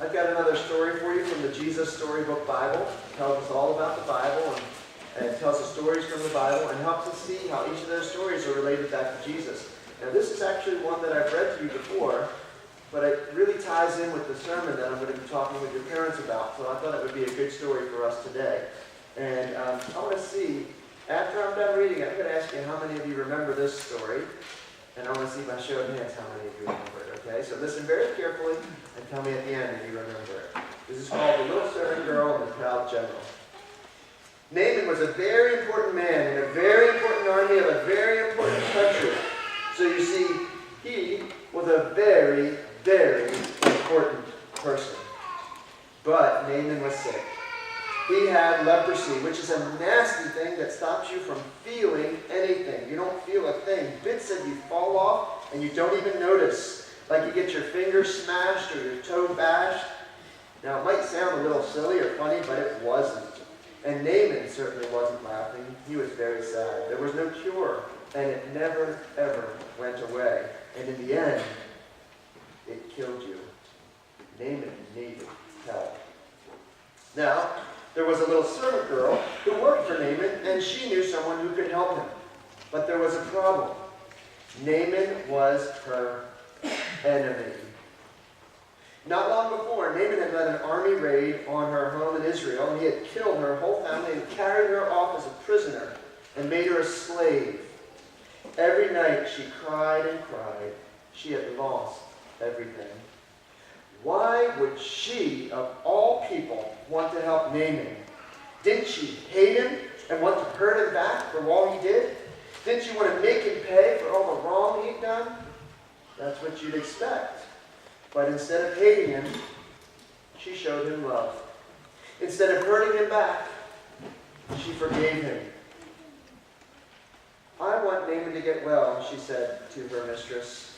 I've got another story for you from the Jesus Storybook Bible. It tells us all about the Bible and tells us stories from the Bible and helps us see how each of those stories are related back to Jesus. Now this is actually one that I've read to you before, but it really ties in with the sermon that I'm going to be talking with your parents about, so I thought it would be a good story for us today. And I want to see, after I'm done reading it, I'm going to ask you how many of you remember this story, and I want to see by show of hands how many of you remember it, okay? So listen very carefully and tell me at the end if you remember it. This is called The Little Servant Girl and the Proud General. Naaman was a very important man in a very important army of a very important country. So you see, he was a very, very important person. But Naaman was sick. He had leprosy, which is a nasty thing that stops you from feeling anything. You don't feel a thing. Bits of you fall off and you don't even notice. Like you get your finger smashed or your toe bashed. Now it might sound a little silly or funny, but it wasn't. And Naaman certainly wasn't laughing. He was very sad. There was no cure, and it never, ever went away. And in the end, it killed you. Naaman needed help. Now, there was a little servant girl who worked for Naaman, and she knew someone who could help him. But there was a problem. Naaman was her enemy. Not long before, Naaman had led an army raid on her home in Israel, and he had killed her whole family and carried her off as a prisoner and made her a slave. Every night she cried and cried. She had lost everything. Why would she, of all people, want to help Naaman? Didn't she hate him and want to hurt him back for all he did? Didn't she want to make him pay for all the wrong he'd done? That's what you'd expect. But instead of hating him, she showed him love. Instead of hurting him back, she forgave him. I want Naaman to get well, she said to her mistress.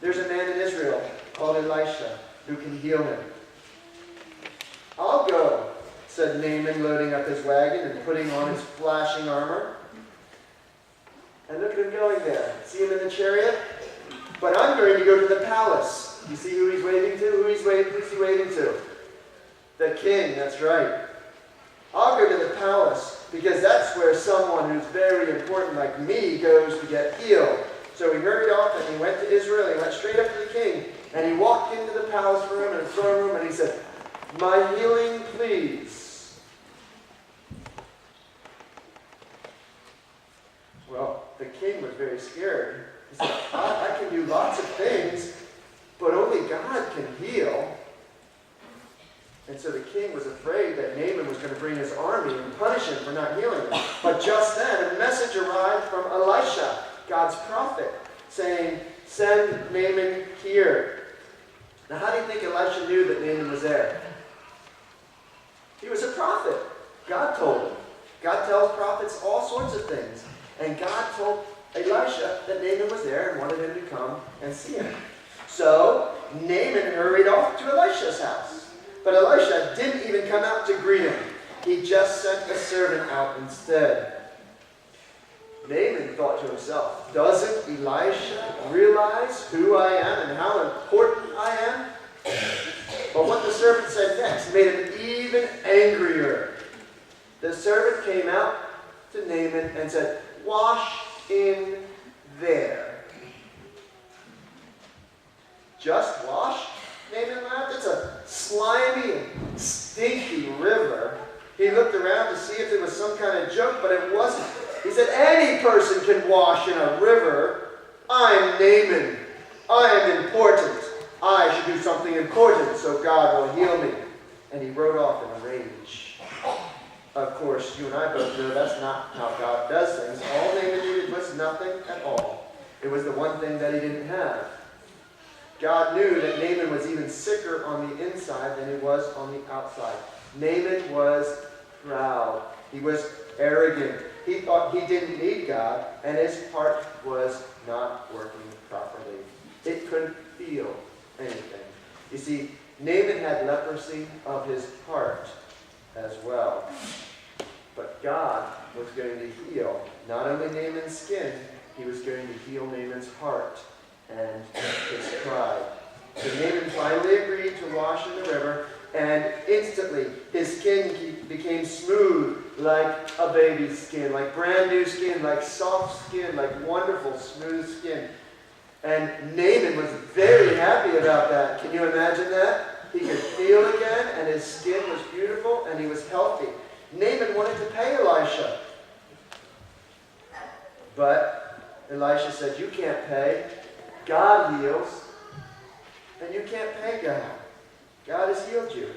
There's a man in Israel called Elisha who can heal him. I'll go, said Naaman, loading up his wagon and putting on his flashing armor. And look at him going there. See him in the chariot? But I'm going to go to the palace. You see who he's waving to? Who's he waving to? The king, that's right. I'll go to the palace because that's where someone who's very important like me goes to get healed. So he hurried off and he went to Israel. He went straight up to the king and he walked into the palace room and the throne room and he said, "My healing, please." Well, the king was very scared. He said, I can do lots of things, but only God can heal. And so the king was afraid that Naaman was going to bring his army and punish him for not healing him. But just then, a message arrived from Elisha, God's prophet, saying, "Send Naaman here." Now, how do you think Elisha knew that Naaman was there? He was a prophet. God told him. God tells prophets all sorts of things. And God told Elisha that Naaman was there and wanted him to come and see him. So Naaman hurried off to Elisha's house. But Elisha didn't even come out to greet him. He just sent a servant out instead. Naaman thought to himself, doesn't Elisha realize who I am and how important I am? But what the servant said next made him even angrier. The servant came out to Naaman and said, "Wash in there." Just wash? Naaman laughed. It's a slimy and stinky river. He looked around to see if it was some kind of joke, but it wasn't. He said, "Any person can wash in a river. I'm Naaman. I am important. I should do something important so God will heal me." And he rode off in a rage. Of course, you and I both know that's not how God does things. All Naaman needed was nothing at all. It was the one thing that he didn't have. God knew that Naaman was even sicker on the inside than he was on the outside. Naaman was proud. He was arrogant. He thought he didn't need God, and his heart was not working properly. It couldn't feel anything. You see, Naaman had leprosy of his heart as well. But God was going to heal not only Naaman's skin, he was going to heal Naaman's heart and his pride. So Naaman finally agreed to to wash in the river, and instantly his skin became smooth like a baby's skin, like brand new skin, like soft skin, like wonderful, smooth skin. And Naaman was very happy about that. Can you imagine that? He could feel again, and his skin was beautiful, and he was healthy. Naaman wanted to pay Elisha. But Elisha said, you can't pay. God heals. And you can't pay God. God has healed you.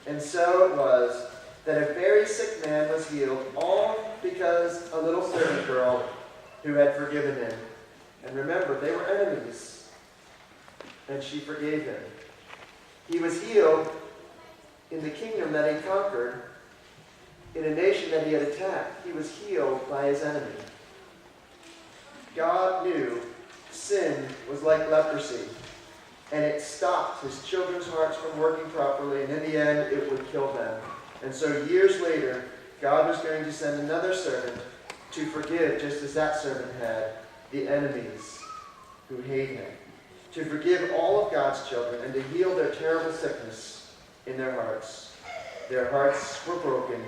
And so it was that a very sick man was healed, all because a little servant girl who had forgiven him. And remember, they were enemies. And she forgave him. He was healed in the kingdom that he conquered, in a nation that he had attacked. He was healed by his enemy. God knew sin was like leprosy, and it stopped his children's hearts from working properly, and in the end, it would kill them. And so years later, God was going to send another servant to forgive, just as that servant had, the enemies who hate him. To forgive all of God's children and to heal their terrible sickness in their hearts. Their hearts were broken,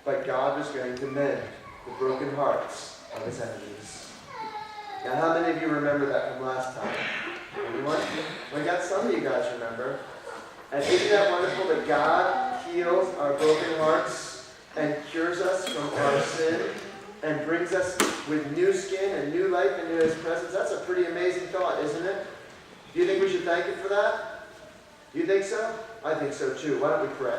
but God was going to mend the broken hearts of his enemies. Now, how many of you remember that from last time? Anyone? Well, I got some of you guys remember. And isn't that wonderful that God heals our broken hearts and cures us from our sin and brings us with new skin and new life into his presence? That's a pretty amazing thought, isn't it? Do you think we should thank him for that? Do you think so? I think so too. Why don't we pray?